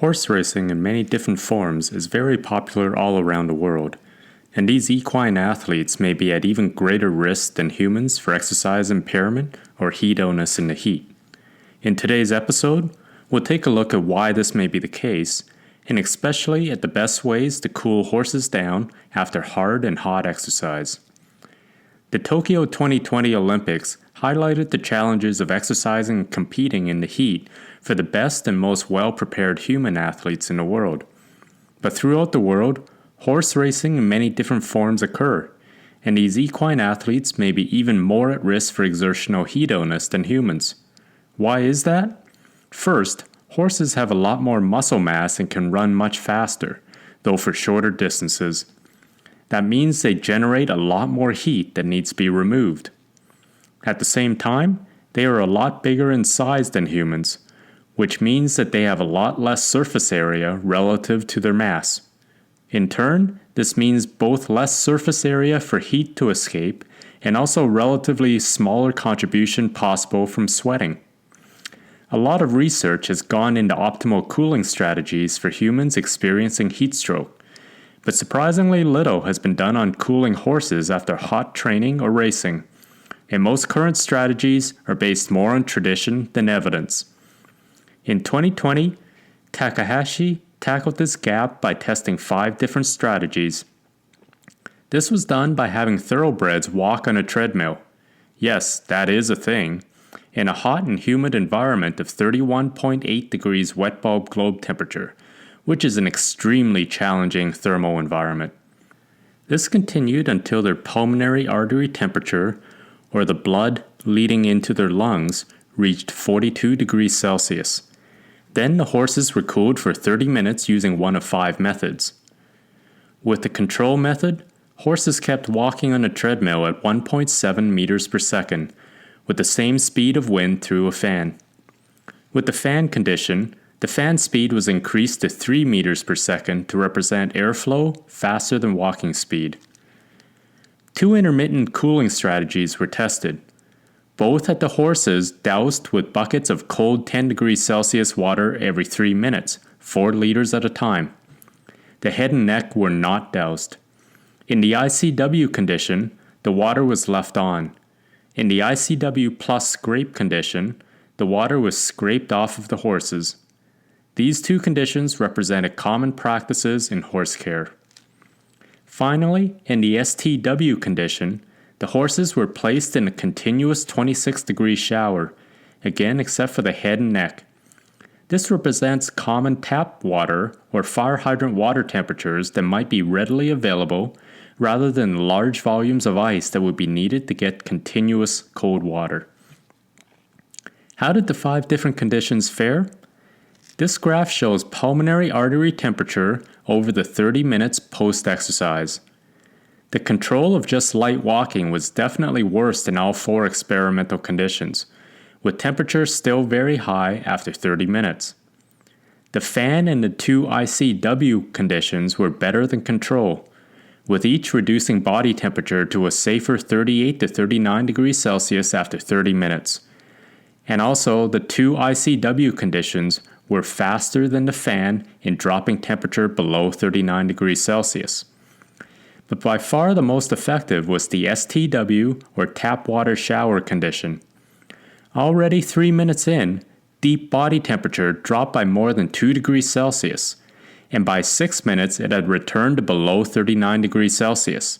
Horse racing in many different forms is very popular all around the world, and these equine athletes may be at even greater risk than humans for exercise impairment or heat illness in the heat. In today's episode, we'll take a look at why this may be the case, and especially at the best ways to cool horses down after hard and hot exercise. The Tokyo 2020 Olympics highlighted the challenges of exercising and competing in the heat for the best and most well-prepared human athletes in the world. But throughout the world, horse racing in many different forms occur, and these equine athletes may be even more at risk for exertional heat illness than humans. Why is that? First, horses have a lot more muscle mass and can run much faster, though for shorter distances. That means they generate a lot more heat that needs to be removed. At the same time, they are a lot bigger in size than humans, which means that they have a lot less surface area relative to their mass. In turn, this means both less surface area for heat to escape and also relatively smaller contribution possible from sweating. A lot of research has gone into optimal cooling strategies for humans experiencing heat stroke, but surprisingly little has been done on cooling horses after hot training or racing, and most current strategies are based more on tradition than evidence. In 2020, Takahashi tackled this gap by testing 5 different strategies. This was done by having thoroughbreds walk on a treadmill. Yes, that is a thing. In a hot and humid environment of 31.8 degrees wet bulb globe temperature, which is an extremely challenging thermal environment. This continued until their pulmonary artery temperature, or the blood leading into their lungs, reached 42 degrees Celsius. Then the horses were cooled for 30 minutes using one of 5 methods. With the control method, horses kept walking on a treadmill at 1.7 meters per second, with the same speed of wind through a fan. With the fan condition, the fan speed was increased to 3 meters per second to represent airflow faster than walking speed. 2 intermittent cooling strategies were tested. Both had the horses doused with buckets of cold 10 degrees Celsius water every 3 minutes, 4 liters at a time. The head and neck were not doused. In the ICW condition, the water was left on. In the ICW plus scrape condition, the water was scraped off of the horses. These 2 conditions represented common practices in horse care. Finally, in the STW condition, the horses were placed in a continuous 26-degree shower, again except for the head and neck. This represents common tap water or fire hydrant water temperatures that might be readily available rather than large volumes of ice that would be needed to get continuous cold water. How did the 5 different conditions fare? This graph shows pulmonary artery temperature over the 30 minutes post-exercise. The control of just light walking was definitely worse than all 4 experimental conditions, with temperatures still very high after 30 minutes. The fan and the 2 ICW conditions were better than control, with each reducing body temperature to a safer 38 to 39 degrees Celsius after 30 minutes. And also, the 2 ICW conditions were faster than the fan in dropping temperature below 39 degrees Celsius. But by far the most effective was the STW or tap water shower condition. Already 3 minutes in, deep body temperature dropped by more than 2 degrees Celsius, and by 6 minutes it had returned to below 39 degrees Celsius.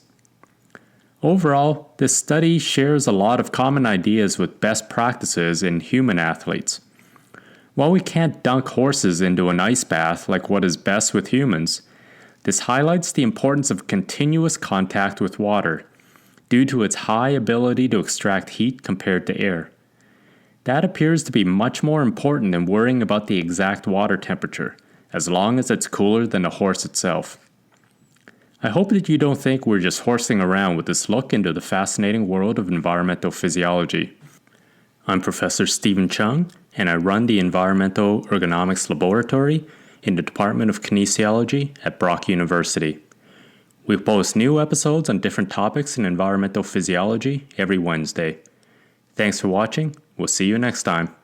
Overall, this study shares a lot of common ideas with best practices in human athletes. While we can't dunk horses into an ice bath like what is best with humans, this highlights the importance of continuous contact with water, due to its high ability to extract heat compared to air. That appears to be much more important than worrying about the exact water temperature, as long as it's cooler than the horse itself. I hope that you don't think we're just horsing around with this look into the fascinating world of environmental physiology. I'm Professor Stephen Chung, and I run the Environmental Ergonomics Laboratory in the Department of Kinesiology at Brock University. We post new episodes on different topics in environmental physiology every Wednesday. Thanks for watching. We'll see you next time.